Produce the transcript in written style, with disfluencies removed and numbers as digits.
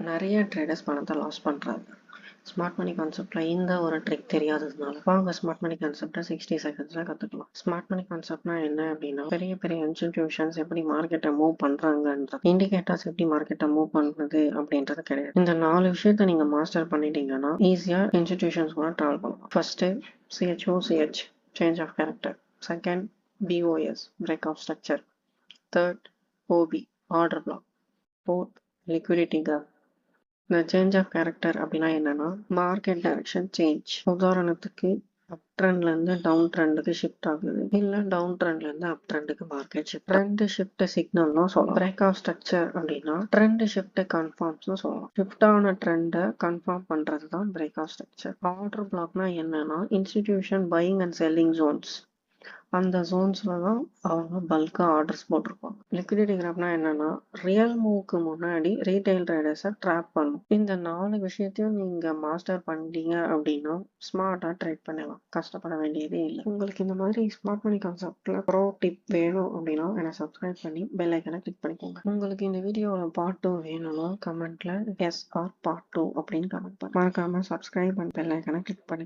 நிறைய ட்ரேடர்ஸ் பணத்தை லாஸ் பண்ணுறாங்க. ஸ்மார்ட் மணி கான்செப்டில் இந்த ஒரு ட்ரிக் தெரியாததுனால வாங்க ஸ்மார்ட் மணி கான்செப்டை 60 செகண்ட்ஸில் கற்றுக்கலாம். ஸ்மார்ட் மணி கான்செப்ட்னா என்ன அப்படின்னா, பெரிய பெரிய இன்ஸ்டிடியூஷன்ஸ் எப்படி மார்க்கெட்டை மூவ் பண்ணுறாங்கன்ற இண்டிகேட்டர்ஸ் எப்படி மார்க்கெட்டை மூவ் பண்ணுறது அப்படின்றது கிடையாது. இந்த 4 விஷயத்தை நீங்கள் மாஸ்டர் பண்ணிட்டீங்கன்னா ஈஸியாக இன்ஸ்டிடியூஷன்ஸ் கூட ட்ராவல் பண்ணலாம். First CHOCH change of character, second BOS break of structure, third OB order block, fourth liquidity gap. இந்த சேஞ்ச் ஆஃப் கேரக்டர் அப்படின்னா என்னன்னா, மார்க்கெட் டைரக்ஷன் சேஞ்ச். உதாரணத்துக்கு அப் ட்ரெண்ட்ல இருந்து டவுன் ட்ரெண்டுக்கு ஷிஃப்ட் ஆகுது, இல்ல டவுன் ட்ரெண்ட்ல இருந்து அப் ட்ரெண்டுக்கு மார்க்கெட் ஷிஃப்ட். ட்ரெண்ட் ஷிஃப்ட் சிக்னல்னு சொல்லலாம். பிரேக் ஆஃப் ஸ்ட்ரக்சர் அப்படின்னா ட்ரெண்ட் ஷிஃப்ட் கன்ஃபார்ம்ஸ்னு சொல்லலாம். ஷிஃப்ட் ஆன ட்ரெண்டை கன்ஃபார்ம் பண்றது தான் பிரேக் ஆஃப் ஸ்ட்ரக்சர். ஆர்டர் பிளாக்னா என்னன்னா, institution buying and selling Jones. அந்த ஜோன்ஸ்ல தான் அவங்க பல்கா ஆர்டர்ஸ் போட்டிருப்பாங்க. லிக்விடிட்டி கிராப்னா என்னன்னா, ரியல் மூவ்க்கு முன்னாடி ரீட்டைல் ட்ரேடர்ஸை ட்ராப் பண்ணும். இந்த 4 விஷயத்தையும் நீங்க மாஸ்டர் பண்ணிட்டீங்க அப்படின்னா ஸ்மார்ட்டா ட்ரேட் பண்ணலாம், கஷ்டப்பட வேண்டியதே இல்லை. உங்களுக்கு இந்த மாதிரி ஸ்மார்ட் மணி கான்செப்ட்ல ப்ரோ டிப் வேணும் அப்படின்னா என்னை சப்ஸ்கிரைப் பண்ணி பெல் ஐக்கனை கிளிக் பண்ணிக்கோங்க. உங்களுக்கு இந்த வீடியோல பார்ட் 2 வேணும்னா கமெண்ட்ல எஸ் ஆர் பார்ட் 2 அப்படின்னு கமெண்ட் பண்ணுங்க. மறக்காம சப்ஸ்கிரைப் பண்ணி பெல் ஐக்கனை கிளிக் பண்ணி